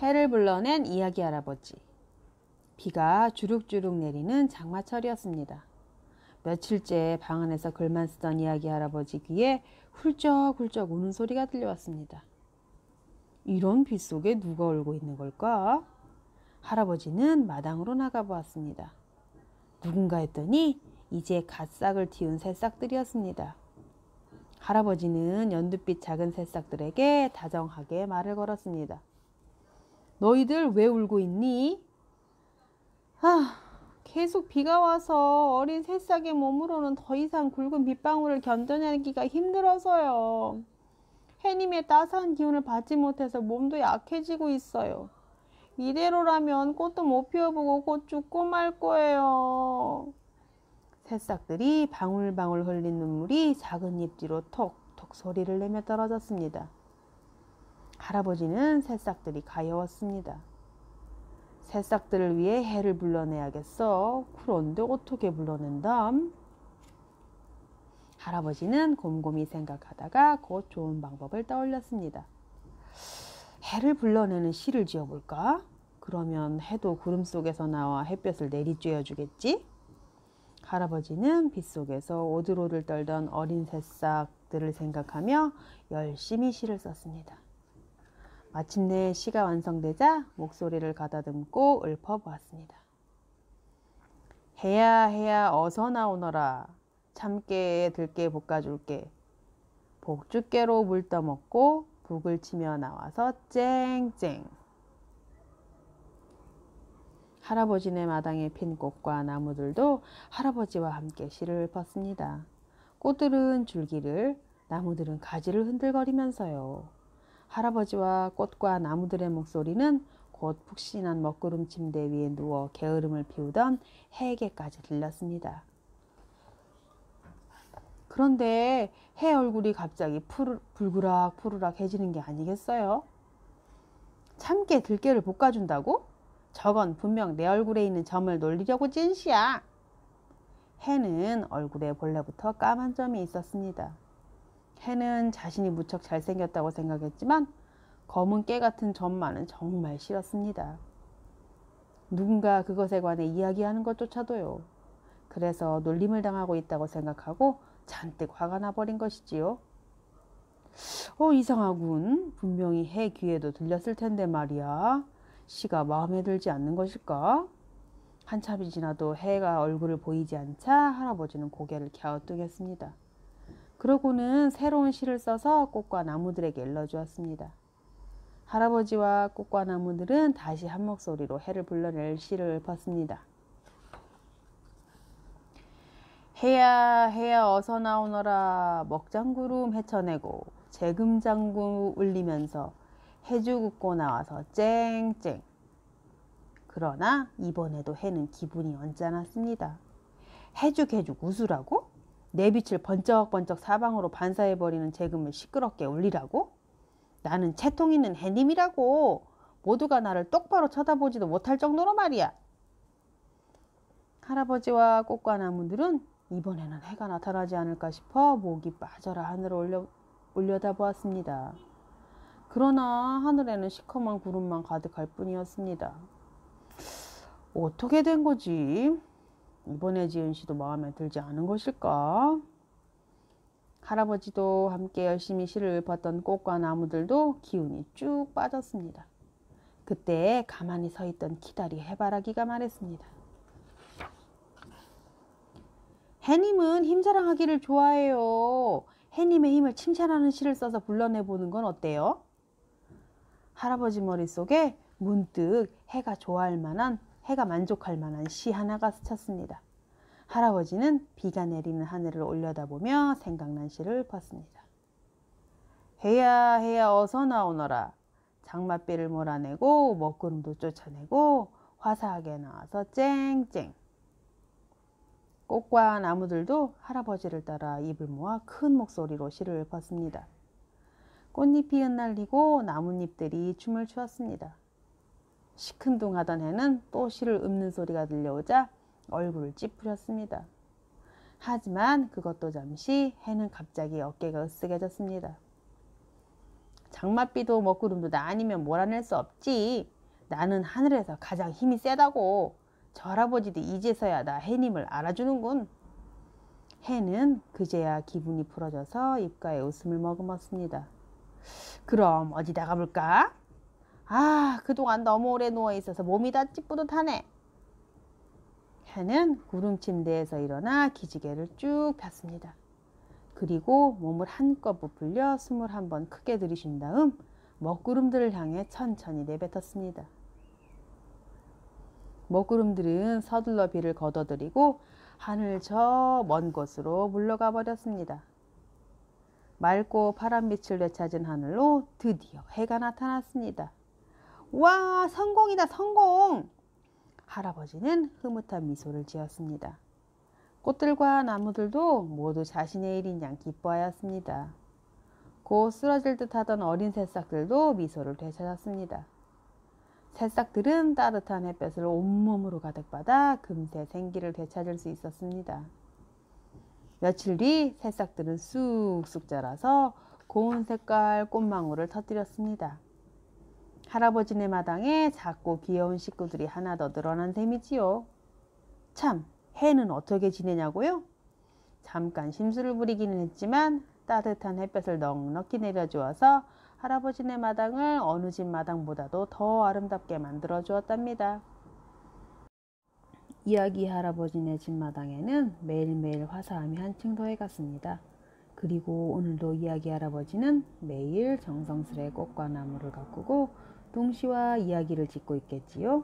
해를 불러낸 이야기 할아버지. 비가 주룩주룩 내리는 장마철이었습니다. 며칠째 방 안에서 글만 쓰던 이야기 할아버지 귀에 훌쩍훌쩍 우는 소리가 들려왔습니다. 이런 비 속에 누가 울고 있는 걸까? 할아버지는 마당으로 나가보았습니다. 누군가 했더니 이제 갓 싹을 틔운 새싹들이었습니다. 할아버지는 연두빛 작은 새싹들에게 다정하게 말을 걸었습니다. 너희들 왜 울고 있니? 계속 비가 와서 어린 새싹의 몸으로는 더 이상 굵은 빗방울을 견뎌내기가 힘들어서요. 해님의 따스한 기운을 받지 못해서 몸도 약해지고 있어요. 이대로라면 꽃도 못 피워보고 곧 죽고 말 거예요. 새싹들이 방울방울 흘린 눈물이 작은 입 뒤로 톡톡 소리를 내며 떨어졌습니다. 할아버지는 새싹들이 가여웠습니다. 새싹들을 위해 해를 불러내야겠어. 그런데 어떻게 불러낸담? 할아버지는 곰곰이 생각하다가 곧 좋은 방법을 떠올렸습니다. 해를 불러내는 시를 지어볼까? 그러면 해도 구름 속에서 나와 햇볕을 내리쬐어 주겠지? 할아버지는 빗속에서 오들오들 떨던 어린 새싹들을 생각하며 열심히 시를 썼습니다. 마침내 시가 완성되자 목소리를 가다듬고 읊어보았습니다. 해야 해야 어서 나오너라. 참깨에 들깨 볶아줄게. 복주깨로 물 떠먹고 북을 치며 나와서 쨍쨍. 할아버지네 마당에 핀 꽃과 나무들도 할아버지와 함께 시를 읊었습니다. 꽃들은 줄기를, 나무들은 가지를 흔들거리면서요. 할아버지와 꽃과 나무들의 목소리는 곧 푹신한 먹구름 침대 위에 누워 게으름을 피우던 해에게까지 들렸습니다. 그런데 해 얼굴이 갑자기 불그락불그락해지는 게 아니겠어요? 참깨 들깨를 볶아준다고? 저건 분명 내 얼굴에 있는 점을 놀리려고 찐 시야. 해는 얼굴에 본래부터 까만 점이 있었습니다. 해는 자신이 무척 잘생겼다고 생각했지만 검은 깨 같은 점만은 정말 싫었습니다. 누군가 그것에 관해 이야기하는 것조차도요. 그래서 놀림을 당하고 있다고 생각하고 잔뜩 화가 나버린 것이지요. 이상하군. 분명히 해 귀에도 들렸을 텐데 말이야. 시가 마음에 들지 않는 것일까? 한참이 지나도 해가 얼굴을 보이지 않자 할아버지는 고개를 갸우뚱했습니다. 그러고는 새로운 시를 써서 꽃과 나무들에게 일러주었습니다. 할아버지와 꽃과 나무들은 다시 한 목소리로 해를 불러낼 시를 읊었습니다. 해야 해야 어서 나오너라. 먹장구름 헤쳐내고 재금장구 울리면서 해주 긋고 나와서 쨍쨍. 그러나 이번에도 해는 기분이 언짢았습니다. 해죽해죽 웃으라고? 내 빛을 번쩍번쩍 사방으로 반사해버리는 재금을 시끄럽게 울리라고? 나는 채통 있는 해님이라고. 모두가 나를 똑바로 쳐다보지도 못할 정도로 말이야. 할아버지와 꽃과 나무들은 이번에는 해가 나타나지 않을까 싶어 목이 빠져라 하늘을 올려다보았습니다. 그러나 하늘에는 시커먼 구름만 가득할 뿐이었습니다. 어떻게 된 거지? 이번에 지은 시도 마음에 들지 않은 것일까? 할아버지도 함께 열심히 시를 읊었던 꽃과 나무들도 기운이 쭉 빠졌습니다. 그때 가만히 서 있던 기다리 해바라기가 말했습니다. 해님은 힘자랑하기를 좋아해요. 해님의 힘을 칭찬하는 시를 써서 불러내보는 건 어때요? 할아버지 머릿속에 문득 해가 좋아할 만한, 해가 만족할 만한 시 하나가 스쳤습니다. 할아버지는 비가 내리는 하늘을 올려다보며 생각난 시를 읊었습니다. 해야 해야 어서 나오너라. 장맛비를 몰아내고 먹구름도 쫓아내고 화사하게 나와서 쨍쨍. 꽃과 나무들도 할아버지를 따라 입을 모아 큰 목소리로 시를 읊었습니다. 꽃잎이 흩날리고 나뭇잎들이 춤을 추었습니다. 시큰둥하던 해는 또 시를 읊는 소리가 들려오자 얼굴을 찌푸렸습니다. 하지만 그것도 잠시 해는 갑자기 어깨가 으쓱해졌습니다. 장맛비도 먹구름도 나 아니면 몰아낼 수 없지. 나는 하늘에서 가장 힘이 세다고. 저 할아버지도 이제서야 나 해님을 알아주는군. 해는 그제야 기분이 풀어져서 입가에 웃음을 머금었습니다. 그럼 어디 나가볼까? 아, 그동안 너무 오래 누워있어서 몸이 다 찌뿌듯하네. 해는 구름 침대에서 일어나 기지개를 쭉 폈습니다. 그리고 몸을 한껏 부풀려 숨을 한번 크게 들이쉰 다음 먹구름들을 향해 천천히 내뱉었습니다. 먹구름들은 서둘러 비를 걷어들이고 하늘 저 먼 곳으로 물러가 버렸습니다. 맑고 파란빛을 되찾은 하늘로 드디어 해가 나타났습니다. 와, 성공이다, 성공! 할아버지는 흐뭇한 미소를 지었습니다. 꽃들과 나무들도 모두 자신의 일인 양 기뻐하였습니다. 곧 쓰러질 듯하던 어린 새싹들도 미소를 되찾았습니다. 새싹들은 따뜻한 햇볕을 온몸으로 가득 받아 금세 생기를 되찾을 수 있었습니다. 며칠 뒤 새싹들은 쑥쑥 자라서 고운 색깔 꽃망울을 터뜨렸습니다. 할아버지네 마당에 작고 귀여운 식구들이 하나 더 늘어난 셈이지요. 참, 해는 어떻게 지내냐고요? 잠깐 심술을 부리기는 했지만 따뜻한 햇볕을 넉넉히 내려주어서 할아버지네 마당을 어느 집 마당보다도 더 아름답게 만들어 주었답니다. 이야기 할아버지네 집 마당에는 매일매일 화사함이 한층 더해갔습니다. 그리고 오늘도 이야기 할아버지는 매일 정성스레 꽃과 나무를 가꾸고 동시와 이야기를 짓고 있겠지요.